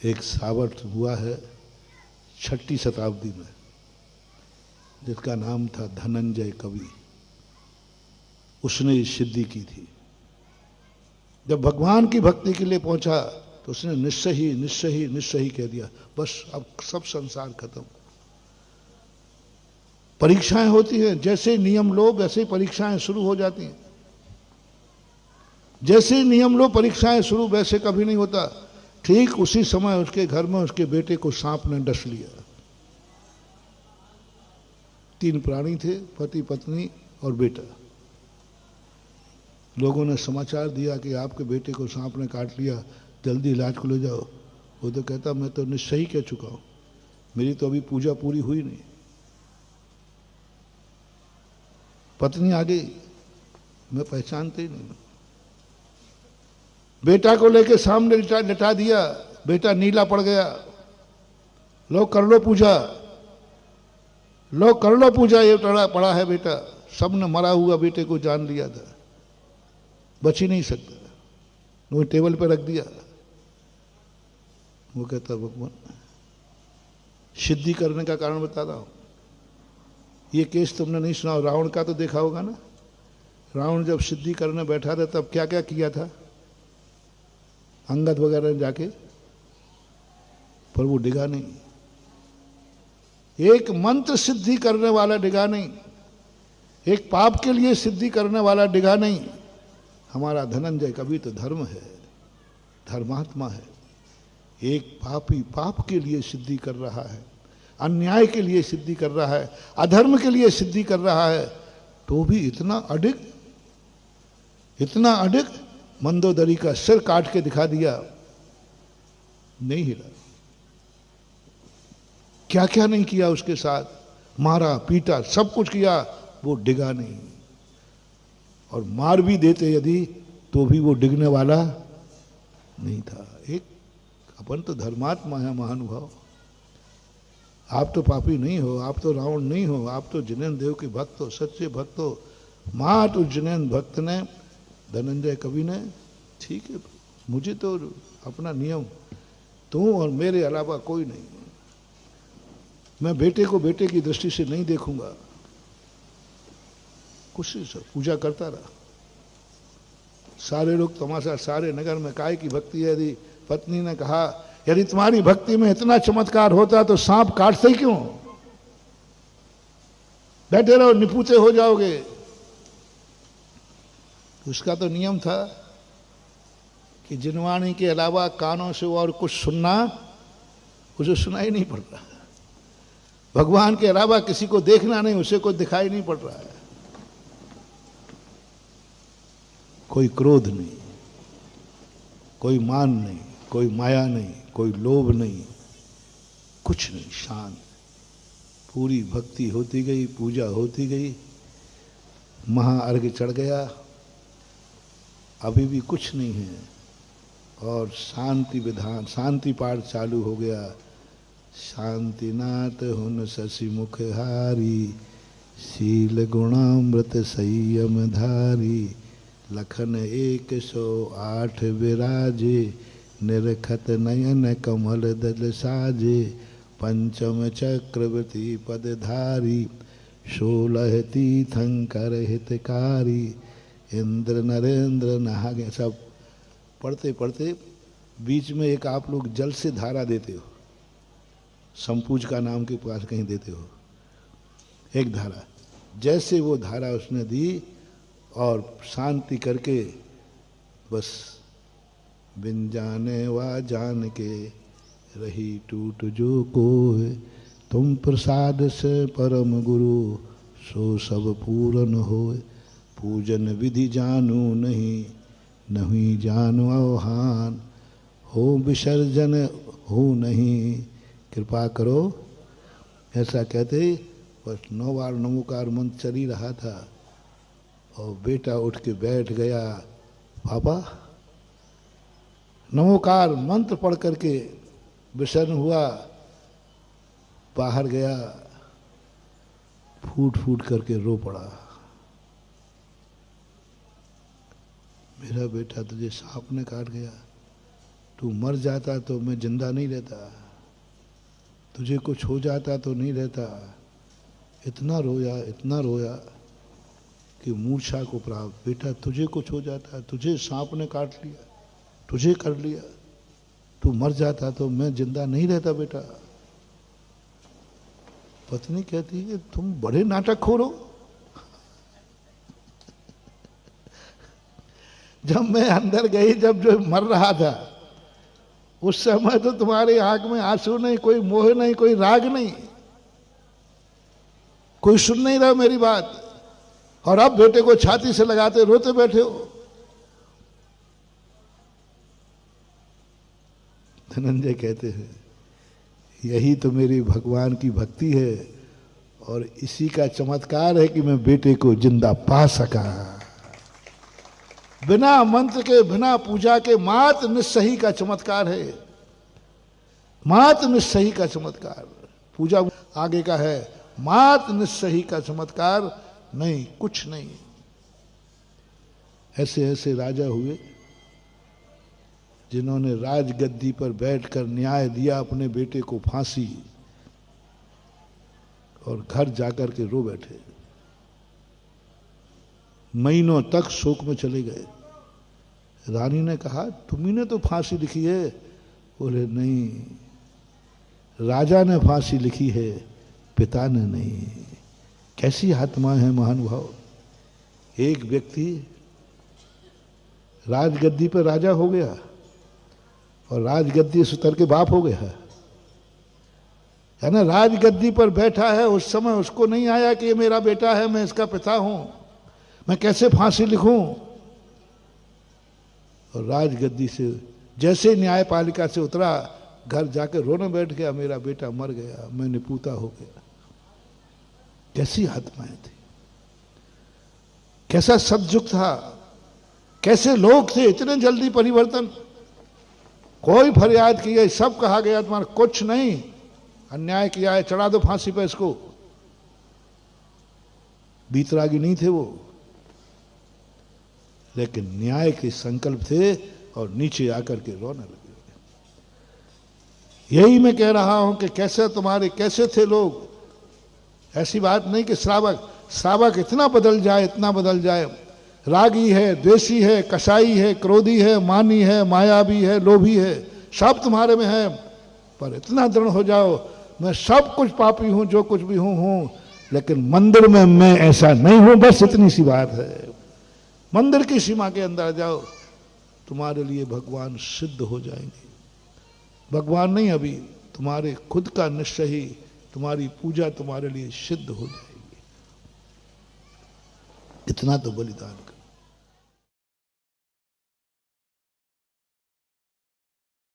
एक सावट हुआ है 6ठी शताब्दी में, जिसका नाम था धनंजय कवि। उसने ये सिद्धि की थी। जब भगवान की भक्ति के लिए पहुंचा तो उसने निश्चय ही निश्चय ही निश्चय ही कह दिया, बस अब सब संसार खत्म। परीक्षाएं होती हैं, जैसे नियम लो वैसे परीक्षाएं शुरू हो जाती हैं। जैसे नियम लो परीक्षाएं शुरू, वैसे कभी नहीं होता। ठीक उसी समय उसके घर में उसके बेटे को सांप ने डस लिया। 3 प्राणी थे, पति पत्नी और बेटा। लोगों ने समाचार दिया कि आपके बेटे को सांप ने काट लिया, जल्दी इलाज को ले जाओ। वो तो कहता मैं तो निश्चय ही कह चुका हूं, मेरी तो अभी पूजा पूरी हुई नहीं। पत्नी आ गई, मैं पहचानते ही नहीं। बेटा को लेके सामने लिटा दिया, बेटा नीला पड़ गया। लो कर लो पूजा, लो कर लो पूजा, ये पड़ा है बेटा। सबने मरा हुआ बेटे को जान लिया था, बच ही नहीं सकता। वो टेबल पे रख दिया। वो कहता भगवान सिद्धि करने का कारण बता रहा हूं। ये केस तुमने नहीं सुना, रावण का तो देखा होगा ना। रावण जब सिद्धि करने बैठा था तब क्या क्या किया था अंगद वगैरह ने जाके, पर वो डिगा नहीं। एक मंत्र सिद्धि करने वाला डिगा नहीं, एक पाप के लिए सिद्धि करने वाला डिगा नहीं। हमारा धनंजय कवि तो धर्म है, धर्मात्मा है। एक पापी पाप के लिए सिद्धि कर रहा है, अन्याय के लिए सिद्धि कर रहा है, अधर्म के लिए सिद्धि कर रहा है, तो भी इतना अडिग मंदोदरी का सिर काट के दिखा दिया, नहीं हिला। क्या क्या नहीं किया उसके साथ, मारा पीटा सब कुछ किया, वो डिगा नहीं। और मार भी देते यदि तो भी वो डिगने वाला नहीं था। एक अपन तो धर्मात्मा है महानुभाव। आप तो पापी नहीं हो, आप तो रावण नहीं हो, आप तो जिनेन्द्र देव के भक्त हो, सच्चे भक्त हो। मात उस जिनेन्द्र भक्त ने, धनंजय कवि ने, ठीक है मुझे तो अपना नियम, तू और मेरे अलावा कोई नहीं, मैं बेटे को बेटे की दृष्टि से नहीं देखूंगा। कुछ से पूजा करता रहा। सारे लोग तमाशा, सारे नगर में काय की भक्ति है। यदि पत्नी ने कहा यदि तुम्हारी भक्ति में इतना चमत्कार होता तो सांप काटते ही क्यों, बैठे रहो निपुते हो जाओगे। उसका तो नियम था कि जिनवाणी के अलावा कानों से और कुछ सुनना उसे सुनाई नहीं पड़ रहा। भगवान के अलावा किसी को देखना नहीं, उसे कोई दिखाई नहीं पड़ रहा है। कोई क्रोध नहीं, कोई मान नहीं, कोई माया नहीं, कोई लोभ नहीं, कुछ नहीं, शांत। पूरी भक्ति होती गई, पूजा होती गई, महाअर्घ्य चढ़ गया, अभी भी कुछ नहीं है। और शांति विधान, शांति पाठ चालू हो गया। शांतिनाथ हुन शशि मुख हारी, शील गुणामृत संयम धारी, लखन 108 विराजे, निरखत नयन कमल दल साजे, पंचम चक्रवर्ती पदधारी, 16 तीर्थंकर हितकारी, इंद्र नरेंद्र नहागे। सब पढ़ते पढ़ते बीच में एक आप लोग जल से धारा देते हो, संपूज का नाम के पास कहीं देते हो एक धारा। जैसे वो धारा उसने दी और शांति करके बस बिन जाने वा जान के रही टूट जो कोय, तुम प्रसाद से परम गुरु सो सब पूरन होय, पूजन विधि जानू नहीं नहीं जानो आह्वान, हो विसर्जन हो नहीं कृपा करो। ऐसा कहते ही बस 9 बार नमोकार मंत्र चल ही रहा था और बेटा उठ के बैठ गया। पापा नमोकार मंत्र पढ़ करके विसर्जन हुआ, बाहर गया, फूट फूट करके रो पड़ा। मेरा बेटा तुझे सांप ने काट गया, तू मर जाता तो मैं जिंदा नहीं रहता, तुझे कुछ हो जाता तो नहीं रहता। इतना रोया कि मूर्छा को प्राप्त। बेटा तुझे कुछ हो जाता, तुझे सांप ने काट लिया, तुझे कर लिया, तू मर जाता तो मैं जिंदा नहीं रहता बेटा। पत्नी कहती है कि तुम बड़े नाटकखोर हो। जब मैं अंदर गई, जब जो मर रहा था, उस समय तो तुम्हारी आंख में आंसू नहीं, कोई मोह नहीं, कोई राग नहीं, कोई सुन नहीं रहा मेरी बात, और अब बेटे को छाती से लगाते रोते बैठे हो। धनंजय कहते हैं यही तो मेरी भगवान की भक्ति है, और इसी का चमत्कार है कि मैं बेटे को जिंदा पा सका। बिना मंत्र के, बिना पूजा के, मात्र निस्सही का चमत्कार है, मात्र निस्सही का चमत्कार। पूजा आगे का है, मात्र निस्सही का चमत्कार नहीं, कुछ नहीं। ऐसे ऐसे राजा हुए जिन्होंने राजगद्दी पर बैठकर न्याय दिया अपने बेटे को फांसी, और घर जाकर के रो बैठे, महीनों तक शोक में चले गए। रानी ने कहा तुम्ही ने तो फांसी लिखी है। बोले नहीं, राजा ने फांसी लिखी है, पिता ने नहीं। कैसी आत्मा है महानुभाव। एक व्यक्ति राजगद्दी पर राजा हो गया और राजगद्दी से उतर के बाप हो गया है ना। राजगद्दी पर बैठा है, उस समय उसको नहीं आया कि ये मेरा बेटा है, मैं इसका पिता हूं, मैं कैसे फांसी लिखूं। और राजगद्दी से जैसे न्यायपालिका से उतरा, घर जाकर रोने बैठ गया, मेरा बेटा मर गया, मैं निपूता हो गया। कैसी आत्माएं थी, कैसा सद्युग था, कैसे लोग थे, इतने जल्दी परिवर्तन। कोई फरियाद की है, सब कहा गया तुम्हारा कुछ नहीं, अन्याय किया है, चढ़ा दो फांसी पे इसको। बीतरागी नहीं थे वो, लेकिन न्याय के संकल्प थे और नीचे आकर के रोने लगे। यही मैं कह रहा हूं कि कैसे थे लोग। ऐसी बात नहीं कि श्रावक इतना बदल जाए, इतना बदल जाए। रागी है, द्वेषी है, कसाई है, क्रोधी है, मानी है, मायावी है, लोभी है, सब तुम्हारे में है। पर इतना दृढ़ हो जाओ, मैं सब कुछ पापी हूं, जो कुछ भी हूं, लेकिन मंदिर में मैं ऐसा नहीं हूं। बस इतनी सी बात है। मंदिर की सीमा के अंदर जाओ, तुम्हारे लिए भगवान सिद्ध हो जाएंगे। भगवान नहीं, अभी तुम्हारे खुद का निश्चय ही, तुम्हारी पूजा तुम्हारे लिए सिद्ध हो जाएगी। इतना तो बलिदान कर।